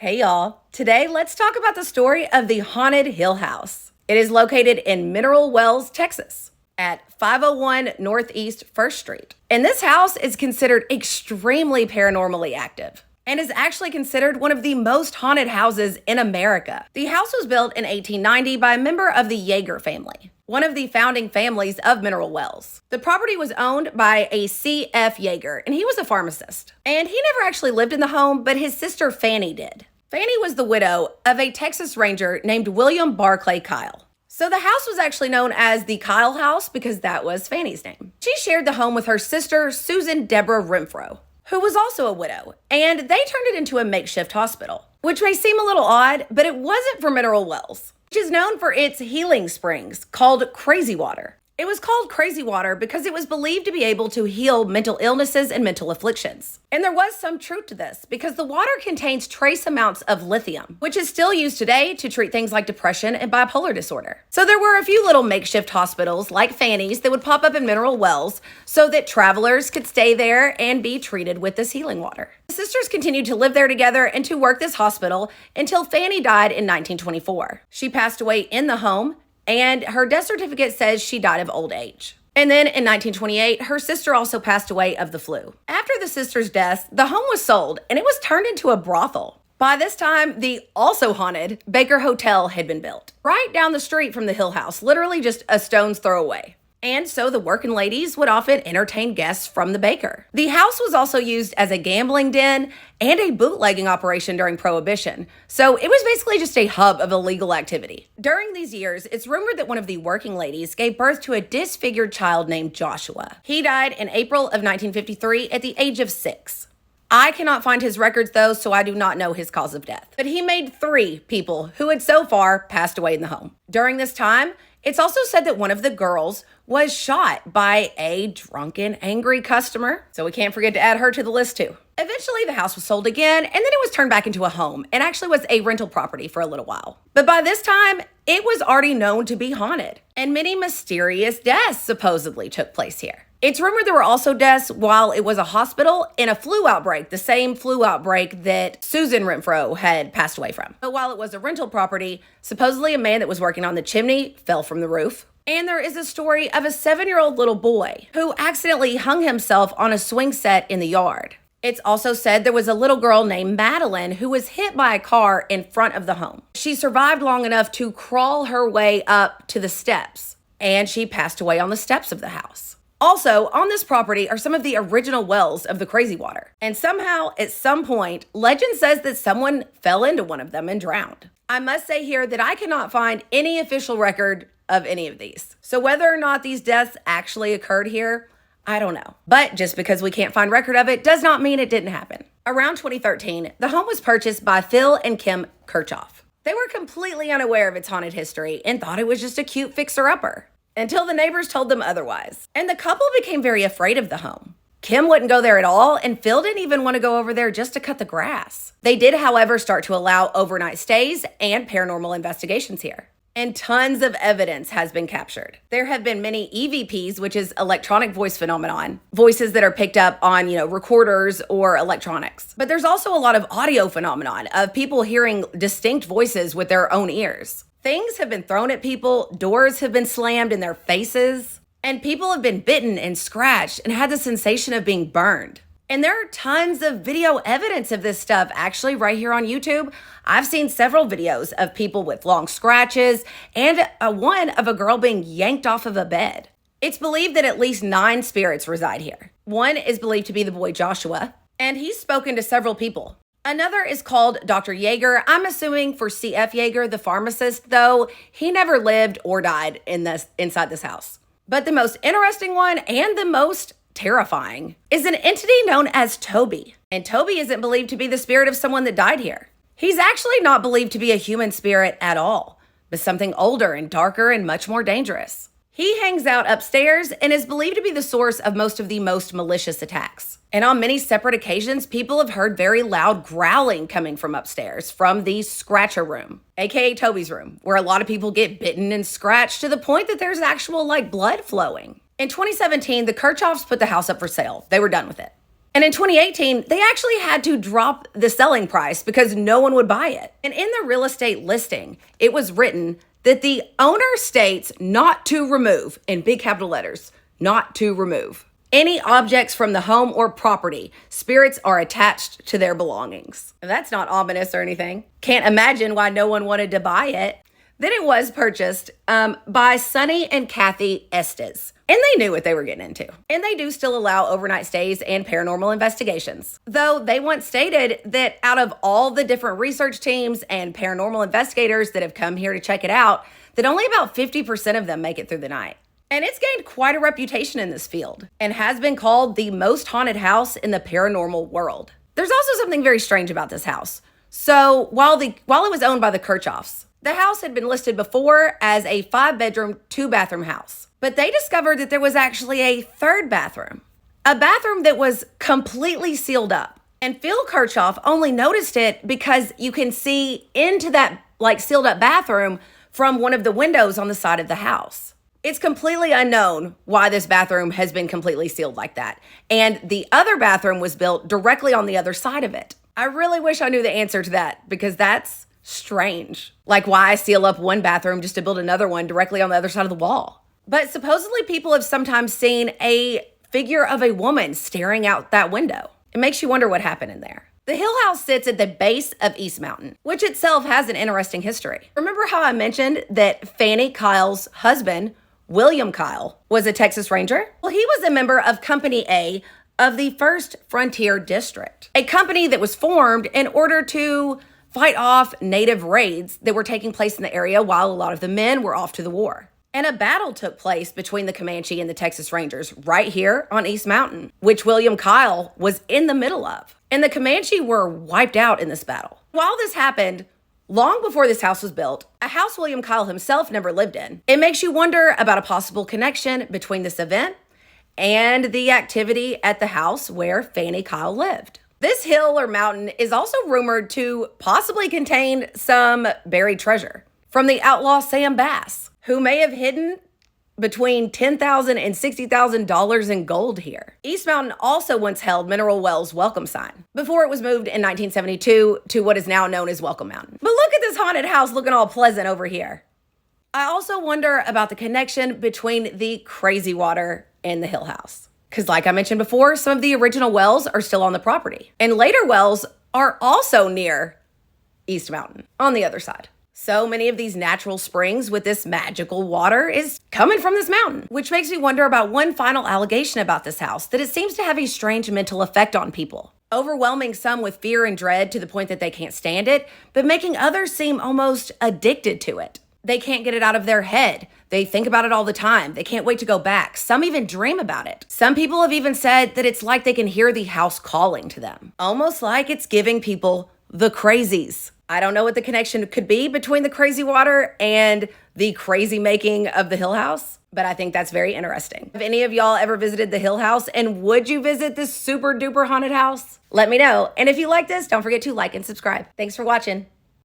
Hey y'all. Today, let's talk about the story of the Haunted Hill House. It is located in Mineral Wells, Texas, at 501 Northeast 1st Street. And this house is considered extremely paranormally active and is actually considered one of the most haunted houses in America. The house was built in 1890 by a member of the Yeager family, one of the founding families of Mineral Wells. The property was owned by a C.F. Yeager, and he was a pharmacist. And he never actually lived in the home, but his sister Fanny did. Fanny was the widow of a Texas Ranger named William Barclay Kyle. So the house was actually known as the Kyle House because that was Fanny's name. She shared the home with her sister, Susan Deborah Renfro, who was also a widow, and they turned it into a makeshift hospital, which may seem a little odd, but it wasn't for Mineral Wells, which is known for its healing springs called Crazy Water. It was called Crazy Water because it was believed to be able to heal mental illnesses and mental afflictions. And there was some truth to this because the water contains trace amounts of lithium, which is still used today to treat things like depression and bipolar disorder. So there were a few little makeshift hospitals like Fanny's that would pop up in Mineral Wells so that travelers could stay there and be treated with this healing water. The sisters continued to live there together and to work this hospital until Fanny died in 1924. She passed away in the home, and her death certificate says she died of old age. And then in 1928, her sister also passed away of the flu. After the sisters' deaths, the home was sold and it was turned into a brothel. By this time, the also haunted Baker Hotel had been built right down the street from the Hill House, literally just a stone's throw away. And so the working ladies would often entertain guests from the Baker. The house was also used as a gambling den and a bootlegging operation during Prohibition. So it was basically just a hub of illegal activity. During these years, it's rumored that one of the working ladies gave birth to a disfigured child named Joshua. He died in April of 1953 at the age of 6. I cannot find his records though, so I do not know his cause of death. But he made 3 people who had so far passed away in the home. During this time, it's also said that one of the girls was shot by a drunken, angry customer. So we can't forget to add her to the list too. Eventually, the house was sold again, and then it was turned back into a home and actually was a rental property for a little while. But by this time, it was already known to be haunted, and many mysterious deaths supposedly took place here. It's rumored there were also deaths while it was a hospital in a flu outbreak, the same flu outbreak that Susan Renfro had passed away from. But while it was a rental property, supposedly a man that was working on the chimney fell from the roof. And there is a story of a 7-year-old little boy who accidentally hung himself on a swing set in the yard. It's also said there was a little girl named Madeline who was hit by a car in front of the home. She survived long enough to crawl her way up to the steps, and she passed away on the steps of the house. Also, on this property are some of the original wells of the Crazy Water. And somehow, at some point, legend says that someone fell into one of them and drowned. I must say here that I cannot find any official record of any of these. So whether or not these deaths actually occurred here, I don't know. But just because we can't find record of it does not mean it didn't happen. Around 2013, the home was purchased by Phil and Kim Kirchhoff. They were completely unaware of its haunted history and thought it was just a cute fixer-upper, until the neighbors told them otherwise. And the couple became very afraid of the home. Kim wouldn't go there at all, and Phil didn't even want to go over there just to cut the grass. They did, however, start to allow overnight stays and paranormal investigations here. And tons of evidence has been captured. There have been many EVPs, which is electronic voice phenomenon, voices that are picked up on, recorders or electronics. But there's also a lot of audio phenomenon of people hearing distinct voices with their own ears. Things have been thrown at people, doors have been slammed in their faces, and people have been bitten and scratched and had the sensation of being burned. And there are tons of video evidence of this stuff actually right here on YouTube. I've seen several videos of people with long scratches and one of a girl being yanked off of a bed. It's believed that at least 9 spirits reside here. One is believed to be the boy Joshua, and he's spoken to several people. Another is called Dr. Yeager. I'm assuming for C.F. Yeager, the pharmacist, though he never lived or died inside this house. But the most interesting one and the most terrifying is an entity known as Toby. And Toby isn't believed to be the spirit of someone that died here. He's actually not believed to be a human spirit at all, but something older and darker and much more dangerous. He hangs out upstairs and is believed to be the source of most of the most malicious attacks. And on many separate occasions, people have heard very loud growling coming from upstairs from the scratcher room, aka Toby's room, where a lot of people get bitten and scratched to the point that there's actual blood flowing. In 2017, the Kirchhoffs put the house up for sale. They were done with it. And in 2018, they actually had to drop the selling price because no one would buy it. And in the real estate listing, it was written that the owner states not to remove, in big capital letters, not to remove any objects from the home or property. Spirits are attached to their belongings. And that's not ominous or anything. Can't imagine why no one wanted to buy it. Then it was purchased by Sonny and Kathy Estes. And they knew what they were getting into. And they do still allow overnight stays and paranormal investigations. Though they once stated that out of all the different research teams and paranormal investigators that have come here to check it out, that only about 50% of them make it through the night. And it's gained quite a reputation in this field and has been called the most haunted house in the paranormal world. There's also something very strange about this house. So while it was owned by the Kirchhoffs, the house had been listed before as a 5-bedroom, 2-bathroom house. But they discovered that there was actually a 3rd bathroom, a bathroom that was completely sealed up. And Phil Kirchhoff only noticed it because you can see into that sealed up bathroom from one of the windows on the side of the house. It's completely unknown why this bathroom has been completely sealed like that. And the other bathroom was built directly on the other side of it. I really wish I knew the answer to that because that's strange. Like why seal up one bathroom just to build another one directly on the other side of the wall. But supposedly people have sometimes seen a figure of a woman staring out that window. It makes you wonder what happened in there. The Hill House sits at the base of East Mountain, which itself has an interesting history. Remember how I mentioned that Fanny Kyle's husband, William Kyle, was a Texas Ranger? Well, he was a member of Company A of the 1st Frontier District, a company that was formed in order to fight off native raids that were taking place in the area while a lot of the men were off to the war. And a battle took place between the Comanche and the Texas Rangers right here on East Mountain, which William Kyle was in the middle of. And the Comanche were wiped out in this battle. While this happened, long before this house was built, a house William Kyle himself never lived in. It makes you wonder about a possible connection between this event and the activity at the house where Fanny Kyle lived. This hill or mountain is also rumored to possibly contain some buried treasure from the outlaw Sam Bass, who may have hidden between $10,000 and $60,000 in gold here. East Mountain also once held Mineral Wells' welcome sign before it was moved in 1972 to what is now known as Welcome Mountain. But look at this haunted house looking all pleasant over here. I also wonder about the connection between the Crazy Water and the Hill House. Because like I mentioned before, some of the original wells are still on the property. And later wells are also near East Mountain on the other side. So many of these natural springs with this magical water is coming from this mountain, which makes me wonder about one final allegation about this house, that it seems to have a strange mental effect on people, overwhelming some with fear and dread to the point that they can't stand it, but making others seem almost addicted to it. They can't get it out of their head. They think about it all the time. They can't wait to go back. Some even dream about it. Some people have even said that it's like they can hear the house calling to them, almost like it's giving people the crazies. I don't know what the connection could be between the crazy water and the crazy making of the Hill House, but I think that's very interesting. Have any of y'all ever visited the Hill House, and would you visit this super duper haunted house? Let me know. And if you like this, don't forget to like and subscribe. Thanks for watching.